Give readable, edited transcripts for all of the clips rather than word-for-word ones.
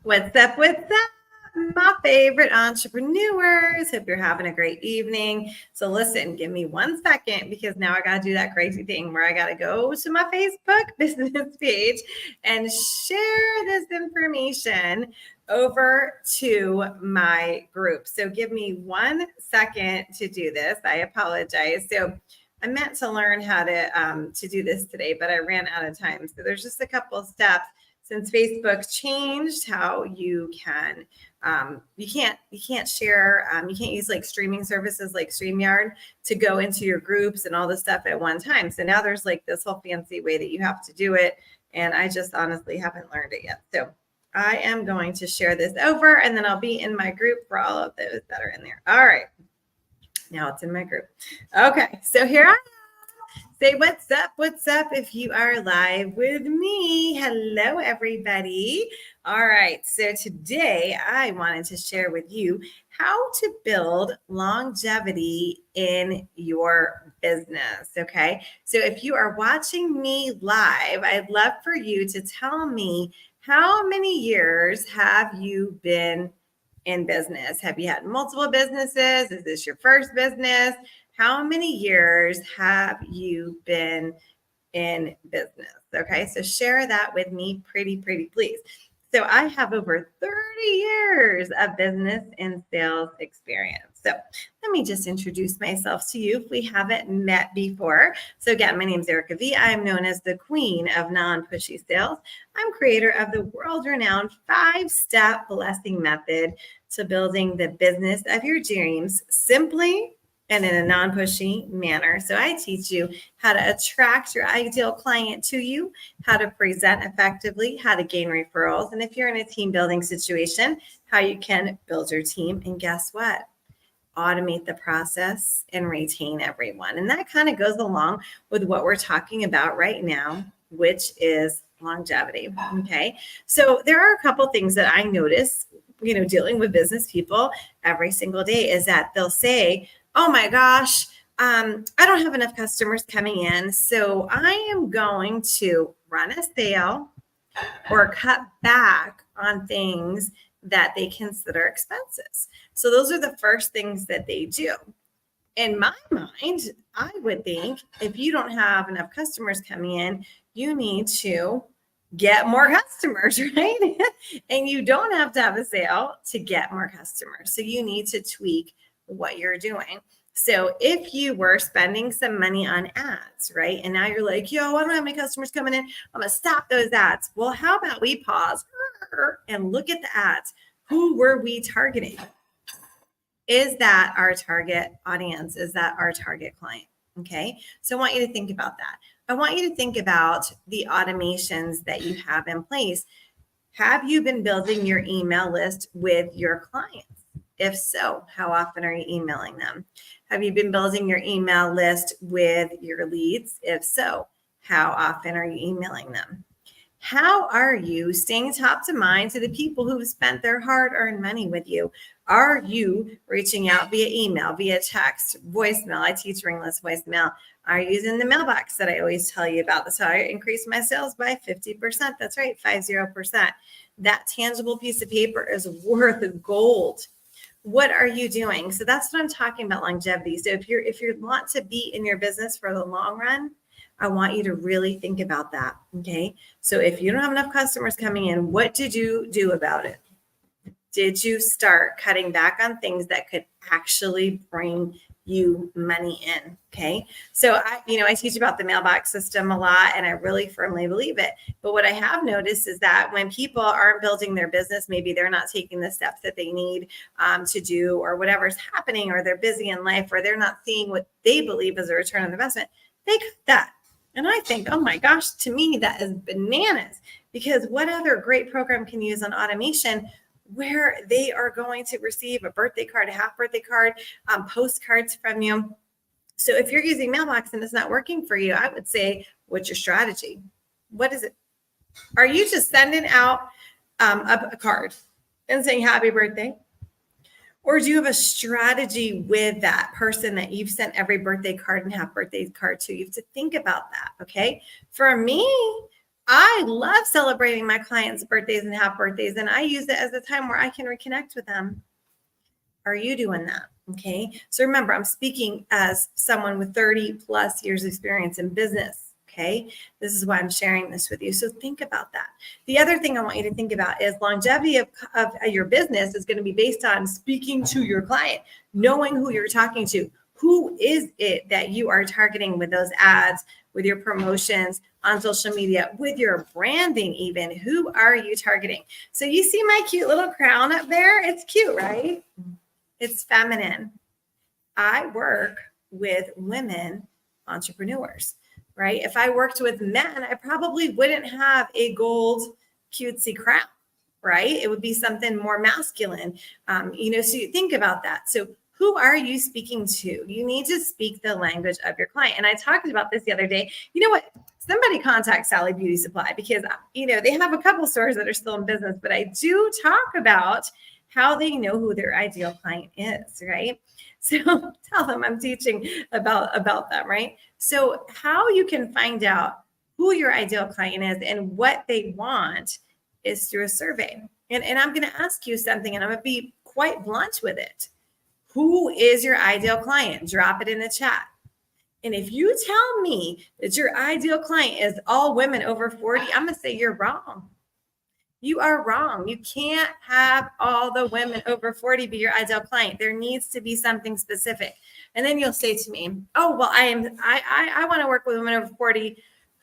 What's up? What's up? My favorite entrepreneurs. Hope you're having a great evening. So, listen, give me 1 second because now I got to do that crazy thing where I got to go to my Facebook business page and share this information over to my group. So, give me 1 second to do this. I apologize. So, I meant to learn how to do this today, but I ran out of time. So, there's just a couple of steps since Facebook changed how you can you can't share you can't use like streaming services like StreamYard to go into your groups and all this stuff at one time. So now there's like this whole fancy way that you have to do it, and I just honestly haven't learned it yet. So I am going to share this over, and then I'll be in my group for all of those that are in there. All right, now it's in my group. Okay, so here I say what's up if you are live with me. Hello, everybody. All right, so today I wanted to share with you how to build longevity in your business, okay? So if you are watching me live, I'd love for you to tell me how many years have you been in business? Have you had multiple businesses? Is this your first business? How many years have you been in business? Okay, so share that with me pretty please. So I have over 30 years of business and sales experience. So let me just introduce myself to you if we haven't met before. So again, my name is Erica V. I'm known as the queen of non-pushy sales. I'm creator of the world-renowned 5-step blessing method to building the business of your dreams simply and in a non-pushy manner. So I teach you how to attract your ideal client to you, how to present effectively, how to gain referrals, and if you're in a team building situation, how you can build your team. And guess what? Automate the process and retain everyone. And that kind of goes along with what we're talking about right now, which is longevity. Okay. So there are a couple things that I notice, dealing with business people every single day is that they'll say, oh my gosh, I don't have enough customers coming in, so I am going to run a sale or cut back on things that they consider expenses. So those are the first things that they do. In my mind, I would think if you don't have enough customers coming in, you need to get more customers, right? And you don't have to have a sale to get more customers. So you need to tweak what you're doing. So if you were spending some money on ads, right? And now you're like, yo, I don't have any customers coming in. I'm going to stop those ads. Well, how about we pause and look at the ads? Who were we targeting? Is that our target audience? Is that our target client? Okay. So I want you to think about that. I want you to think about the automations that you have in place. Have you been building your email list with your clients? If so, how often are you emailing them? Have you been building your email list with your leads? If so, how often are you emailing them? How are you staying top of mind to the people who've spent their hard-earned money with you? Are you reaching out via email, via text, voicemail? I teach ringless voicemail. Are you using the mailbox that I always tell you about? That's how I increase my sales by 50%. That's right, 50%. That tangible piece of paper is worth gold. What are you doing? So that's what I'm talking about, longevity. So if you want to be in your business for the long run, I want you to really think about that. Okay. So if you don't have enough customers coming in, what did you do about it? Did you start cutting back on things that could actually bring you money in? Okay. So I teach about the mailbox system a lot, and I really firmly believe it. But what I have noticed is that when people aren't building their business, maybe they're not taking the steps that they need to do, or whatever's happening, or they're busy in life, or they're not seeing what they believe is a return on investment, they cut that. And I think, oh my gosh, to me, that is bananas, because what other great program can use on automation where they are going to receive a birthday card, a half birthday card, postcards from you? So if you're using mailbox and it's not working for you, I would say, what's your strategy? What is it? Are you just sending out a card and saying happy birthday? Or do you have a strategy with that person that you've sent every birthday card and half birthday card to? You have to think about that, okay? For me, I love celebrating my clients' birthdays and half birthdays, and I use it as a time where I can reconnect with them. Are you doing that? Okay. So remember, I'm speaking as someone with 30 plus years experience in business. Okay. This is why I'm sharing this with you. So think about that. The other thing I want you to think about is longevity of your business is going to be based on speaking to your client, knowing who you're talking to. Who is it that you are targeting with those ads, with your promotions on social media, with your branding even? Who are you targeting? So you see my cute little crown up there? It's cute, right? It's feminine. I work with women entrepreneurs, right? If I worked with men, I probably wouldn't have a gold cutesy crown, right? It would be something more masculine. So you think about that. So who are you speaking to? You need to speak the language of your client. And I talked about this the other day. You know what? Somebody contact Sally Beauty Supply because, they have a couple stores that are still in business, but I do talk about how they know who their ideal client is, right? So tell them I'm teaching about them, right? So how you can find out who your ideal client is and what they want is through a survey. And I'm going to ask you something, and I'm going to be quite blunt with it. Who is your ideal client? Drop it in the chat. And if you tell me that your ideal client is all women over 40, I'm going to say you're wrong. You are wrong. You can't have all the women over 40 be your ideal client. There needs to be something specific. And then you'll say to me, oh, well, I want to work with women over 40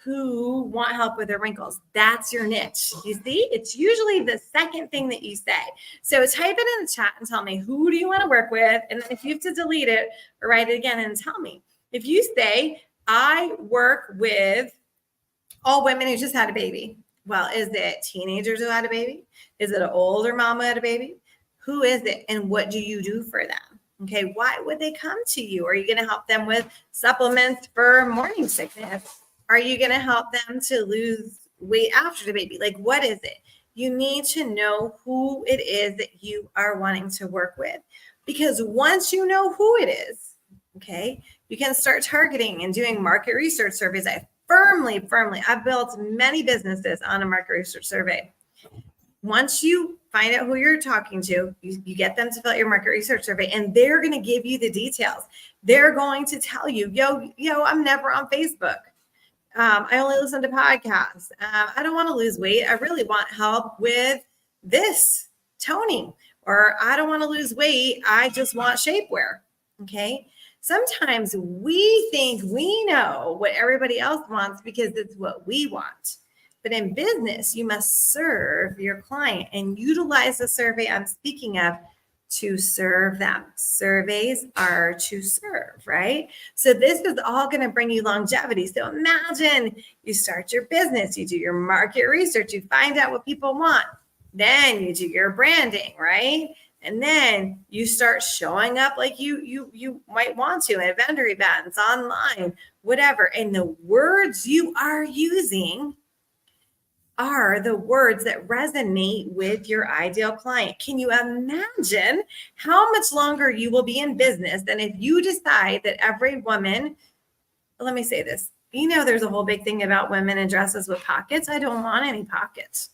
who want help with their wrinkles. That's your niche. You see, it's usually the second thing that you say. So type it in the chat and tell me, who do you want to work with? And then if you have to delete it or write it again and tell me. If you say, I work with all women who just had a baby. Well, is it teenagers who had a baby? Is it an older mom who had a baby? Who is it? And what do you do for them? Okay, why would they come to you? Are you going to help them with supplements for morning sickness? Are you going to help them to lose weight after the baby? Like, what is it? You need to know who it is that you are wanting to work with. Because once you know who it is, okay, you can start targeting and doing market research surveys. I've built many businesses on a market research survey. Once you find out who you're talking to, you get them to fill out your market research survey, and they're going to give you the details. They're going to tell you, yo, I'm never on Facebook. I only listen to podcasts. I don't want to lose weight. I really want help with this toning, or I don't want to lose weight. I just want shapewear. Okay. Sometimes we think we know what everybody else wants because it's what we want. But in business, you must serve your client and utilize the survey I'm speaking of to serve them. Surveys are to serve, right? So this is all going to bring you longevity. So imagine you start your business, you do your market research, you find out what people want. Then you do your branding, right? And then you start showing up like you might want to at vendor events, online, whatever. And the words you are using are the words that resonate with your ideal client. Can you imagine how much longer you will be in business than if you decide that every woman, let me say this, there's a whole big thing about women in dresses with pockets. I don't want any pockets.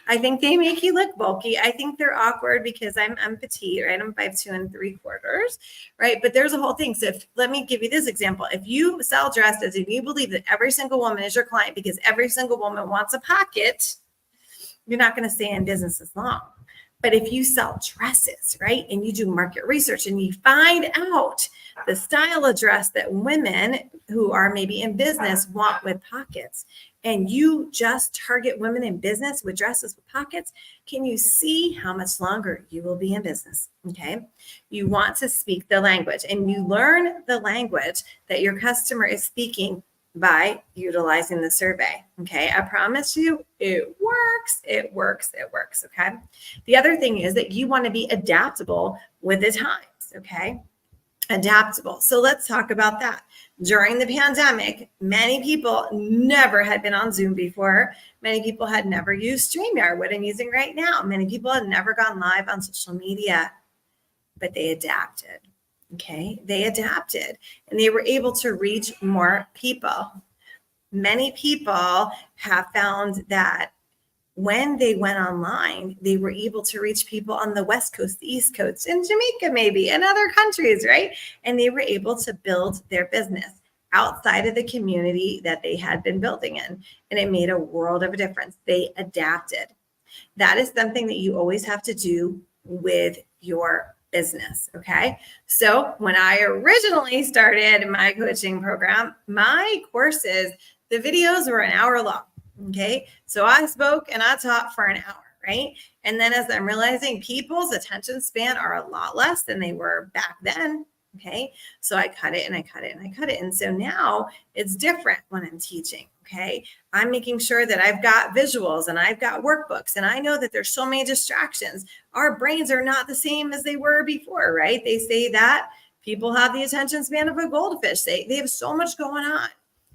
I think they make you look bulky. I think they're awkward because I'm petite, right? I'm 5'2" 3/4, right? But there's a whole thing. So let me give you this example. If you sell dresses and you believe that every single woman is your client because every single woman wants a pocket, you're not going to stay in business as long. But if you sell dresses, right, and you do market research and you find out the style of dress that women who are maybe in business want with pockets, and you just target women in business with dresses with pockets, can you see how much longer you will be in business? Okay. You want to speak the language, and you learn the language that your customer is speaking by utilizing the survey. Okay. I promise you it works. It works. It works. Okay. The other thing is that you want to be adaptable with the times. Okay. Adaptable. So let's talk about that. During the pandemic, many people never had been on Zoom before. Many people had never used StreamYard, what I'm using right now. Many people had never gone live on social media, but they adapted. Okay, they adapted and they were able to reach more people. Many people have found that when they went online, they were able to reach people on the West Coast, the East Coast, in Jamaica, maybe, and other countries, right? And they were able to build their business outside of the community that they had been building in. And it made a world of a difference. They adapted. That is something that you always have to do with your business. Okay. So when I originally started my coaching program, my courses, the videos were an hour long. Okay. So I spoke and I taught for an hour. Right. And then as I'm realizing people's attention span are a lot less than they were back then. Okay. So I cut it and I cut it and I cut it. And so now it's different when I'm teaching. Okay. I'm making sure that I've got visuals and I've got workbooks, and I know that there's so many distractions. Our brains are not the same as they were before, right? They say that people have the attention span of a goldfish. They have so much going on.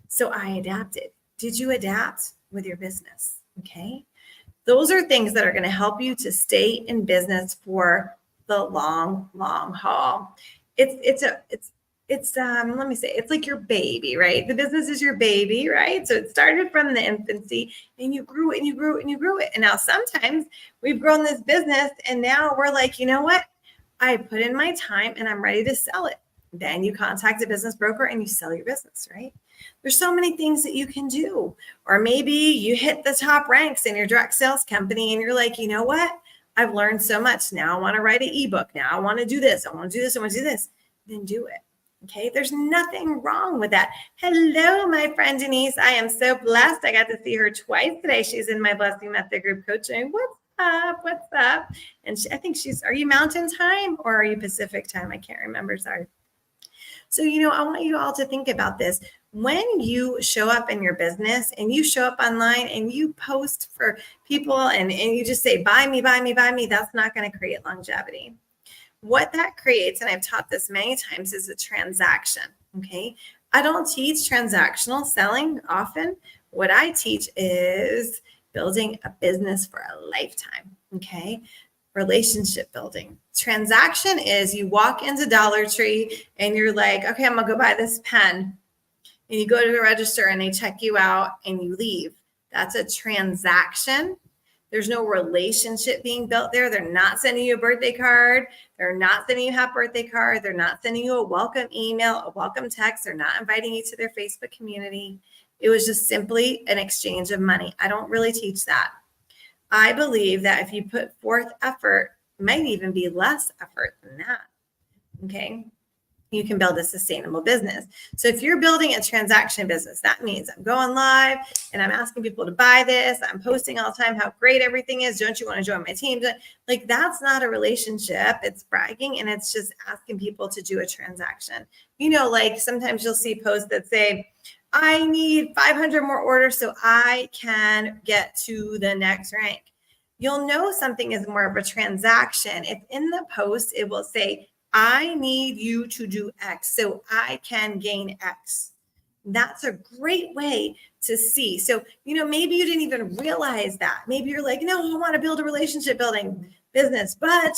So I adapted. Did you adapt with your business? Okay. Those are things that are going to help you to stay in business for the long, long haul. Let me say, it's like your baby, right? The business is your baby, right? So it started from the infancy and you grew it and you grew it and you grew it. And now sometimes we've grown this business and now we're like, you know what? I put in my time and I'm ready to sell it. Then you contact a business broker and you sell your business, right? There's so many things that you can do. Or maybe you hit the top ranks in your direct sales company and you're like, you know what? I've learned so much. Now I want to write an ebook. Now I want to do this. I want to do this. I want to do this. Then do it. Okay, there's nothing wrong with that. Hello, my friend Denise. I am so blessed. I got to see her twice today. She's in my Blessing Method group coaching. What's up? What's up? And I think are you Mountain Time or are you Pacific Time? I can't remember. Sorry. So, I want you all to think about this. When you show up in your business and you show up online and you post for people and you just say, buy me, buy me, buy me, that's not going to create longevity. What that creates, and I've taught this many times, is a transaction. Okay. I don't teach transactional selling often. What I teach is building a business for a lifetime. Okay. Relationship building. Transaction is you walk into Dollar Tree and you're like, okay, I'm going to go buy this pen. And you go to the register and they check you out and you leave. That's a transaction. There's no relationship being built there. They're not sending you a birthday card. They're not sending you a happy birthday card. They're not sending you a welcome email, a welcome text. They're not inviting you to their Facebook community. It was just simply an exchange of money. I don't really teach that. I believe that if you put forth effort, it might even be less effort than that. Okay. You can build a sustainable business. So if you're building a transaction business, that means I'm going live and I'm asking people to buy this. I'm posting all the time how great everything is. Don't you want to join my team? Like, that's not a relationship. It's bragging and it's just asking people to do a transaction. Like sometimes you'll see posts that say, I need 500 more orders so I can get to the next rank. You'll know something is more of a transaction if in the post it will say, I need you to do X so I can gain X. That's a great way to see. So, maybe you didn't even realize that. Maybe you're like, no, I want to build a relationship building business, but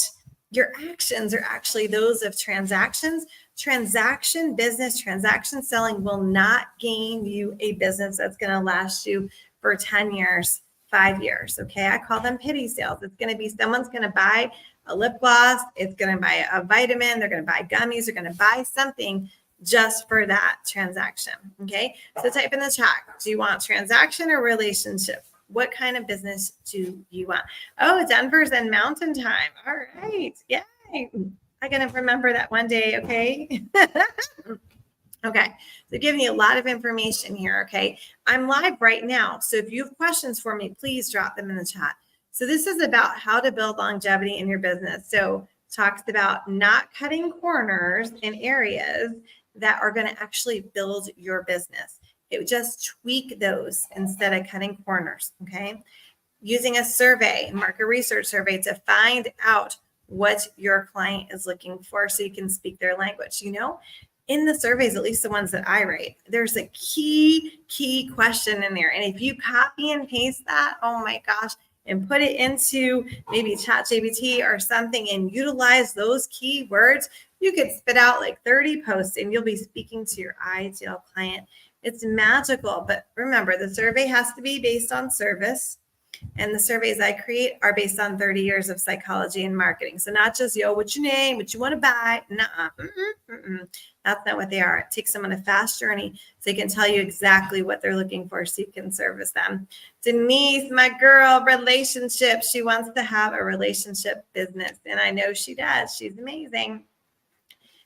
your actions are actually those of transactions. Transaction business, transaction selling will not gain you a business that's going to last you for 10 years, 5 years. Okay. I call them pity sales. It's going to be someone's going to buy a lip gloss. It's going to buy a vitamin. They're going to buy gummies. They're going to buy something just for that transaction. Okay. So type in the chat. Do you want transaction or relationship? What kind of business do you want? Oh, Denver's in Mountain Time. All right. Yay. I'm going to remember that one day. Okay. Okay. So giving you a lot of information here. Okay. I'm live right now. So if you have questions for me, please drop them in the chat. So this is about how to build longevity in your business. So it talks about not cutting corners in areas that are going to actually build your business. It would just tweak those instead of cutting corners. Okay. Using a survey, market research survey, to find out what your client is looking for so you can speak their language. In the surveys, at least the ones that I write, there's a key question in there. And if you copy and paste that, oh my gosh, and put it into maybe ChatGPT or something and utilize those keywords, you could spit out like 30 posts and you'll be speaking to your ideal client It's magical. But remember, the survey has to be based on service. And the surveys I create are based on 30 years of psychology and marketing. So not just, what's your name, what you want to buy. Nuh-uh. That's not what they are. It takes them on a fast journey so they can tell you exactly what they're looking for so you can service them. Denise, my girl, relationship. She wants to have a relationship business. And I know she does. She's amazing.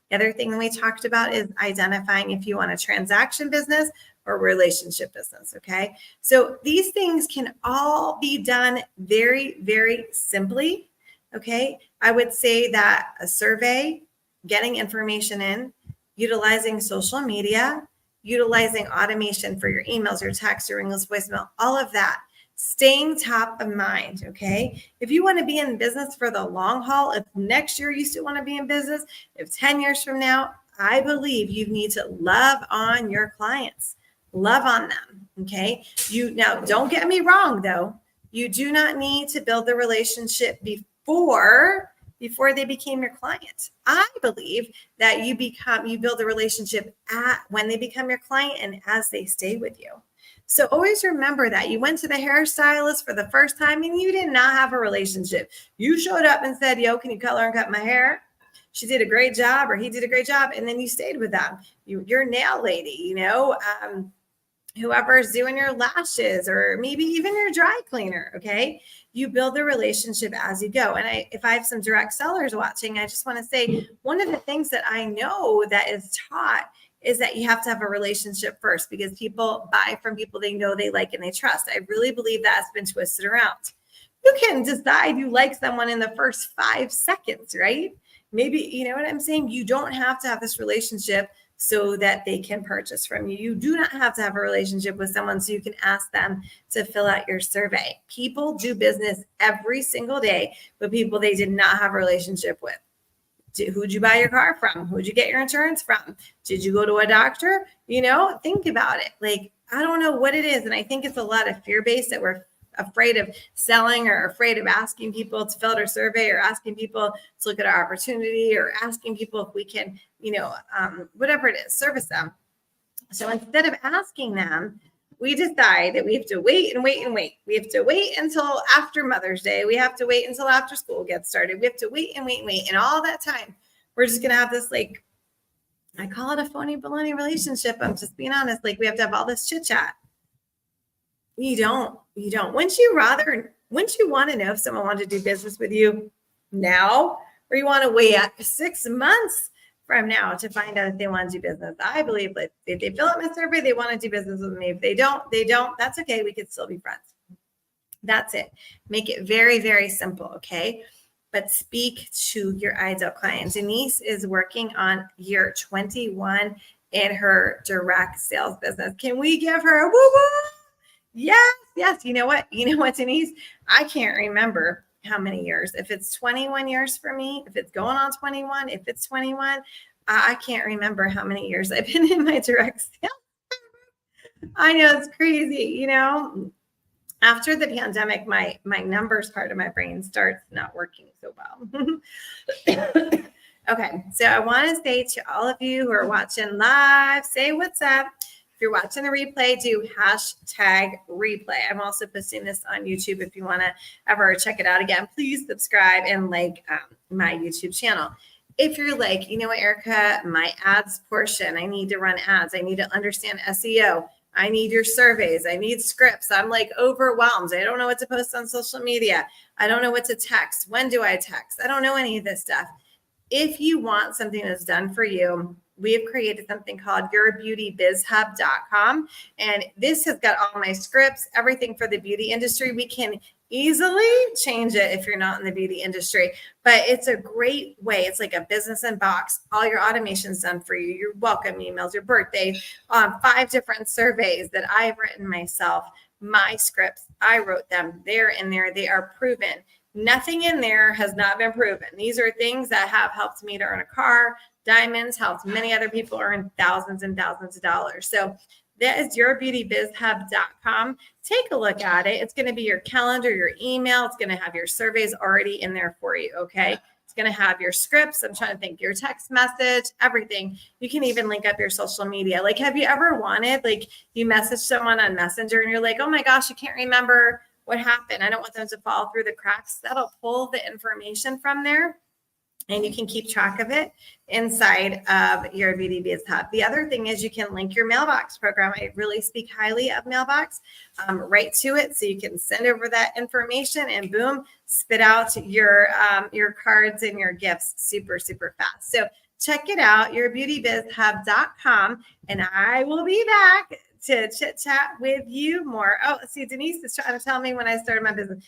The other thing we talked about is identifying if you want a transaction business or relationship business, okay? So these things can all be done very, very simply, okay? I would say that a survey, getting information in, utilizing social media, utilizing automation for your emails, your texts, your ringless voicemail, all of that. Staying top of mind, okay? If you want to be in business for the long haul, if next year you still want to be in business, if 10 years from now, I believe you need to love on your clients. Love on them, okay? Now, don't get me wrong, though. You do not need to build the relationship before they became your client. I believe that you build a relationship when they become your client and as they stay with you. So always remember that you went to the hairstylist for the first time and you did not have a relationship. You showed up and said, can you color and cut my hair? She did a great job or he did a great job. And then you stayed with them. Your nail lady, whoever's doing your lashes or maybe even your dry cleaner. Okay. You build the relationship as you go. And if I have some direct sellers watching, I just want to say one of the things that I know that is taught is that you have to have a relationship first because people buy from people they know, they like, and they trust. I really believe that's been twisted around. You can decide you like someone in the first 5 seconds, right? Maybe, you know what I'm saying? You don't have to have this relationship so that they can purchase from you. You do not have to have a relationship with someone so you can ask them to fill out your survey. People do business every single day with people they did not have a relationship with. Who'd you buy your car from? Who'd you get your insurance from? Did you go to a doctor? Think about it. Like, I don't know what it is. And I think it's a lot of fear-based that we're afraid of selling or afraid of asking people to fill out a survey or asking people to look at our opportunity or asking people if we can, whatever it is, service them. So instead of asking them, we decide that we have to wait and wait and wait. We have to wait until after Mother's Day. We have to wait until after school gets started. We have to wait and wait and wait. And all that time, we're just going to have this, like, I call it a phony baloney relationship. I'm just being honest. Like, we have to have all this chit chat. You don't. Wouldn't you want to know if someone wanted to do business with you now, or you want to wait 6 months from now to find out if they want to do business? I believe that if they fill out my survey, they want to do business with me. If they don't, that's okay. We could still be friends. That's it. Make it very, very simple. Okay. But speak to your ideal client. Denise is working on year 21 in her direct sales business. Can we give her a woo-woo? Yes. You know what, Denise? I can't remember how many years. If it's 21 years for me, if it's going on 21, if it's 21, I can't remember how many years I've been in my direct sales. I know it's crazy, After the pandemic, my numbers part of my brain starts not working so well. Okay, so I want to say to all of you who are watching live, say what's up. If you're watching the replay, do #replay. I'm also posting this on YouTube. If you want to ever check it out again, please subscribe and like my YouTube channel. If you're like, Erica, my ads portion, I need to run ads. I need to understand SEO. I need your surveys. I need scripts. I'm like overwhelmed. I don't know what to post on social media. I don't know what to text. When do I text? I don't know any of this stuff. If you want something that's done for you, we have created something called yourbeautybizhub.com. And this has got all my scripts, everything for the beauty industry. We can easily change it if you're not in the beauty industry, but it's a great way. It's like a business in box. All your automation's done for you. Your welcome emails, your birthday, 5 different surveys that I've written myself. My scripts, I wrote them. They're in there. They are proven. Nothing in there has not been proven. These are things that have helped me to earn a car. Diamonds helped many other people earn thousands and thousands of dollars. So That is yourbeautybizhub.com. Take a look at it. It's going to be your calendar, your email. It's going to have your surveys already in there for you. Okay. It's going to have your scripts. I'm trying to think, your text message, everything. You can even link up your social media. Like, have you ever wanted, like, you message someone on Messenger and you're like, oh my gosh, I can't remember what happened. I don't want them to fall through the cracks. That'll pull the information from there, and you can keep track of it inside of your Beauty Biz Hub. The other thing is you can link your mailbox program. I really speak highly of mailbox, right to it. So you can send over that information and boom, spit out your cards and your gifts super, super fast. So check it out, yourbeautybizhub.com, and I will be back to chit chat with you more. Oh, see, Denise is trying to tell me when I started my business.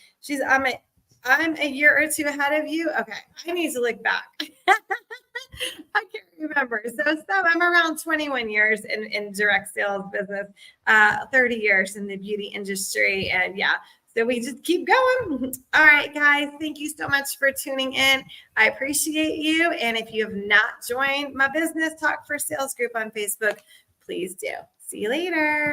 I'm a year or two ahead of you. Okay, I need to look back. I can't remember. So I'm around 21 years in direct sales business, 30 years in the beauty industry. And yeah, so we just keep going. All right, guys, thank you so much for tuning in. I appreciate you. And if you have not joined my Business Talk for Sales group on Facebook, please do. See you later.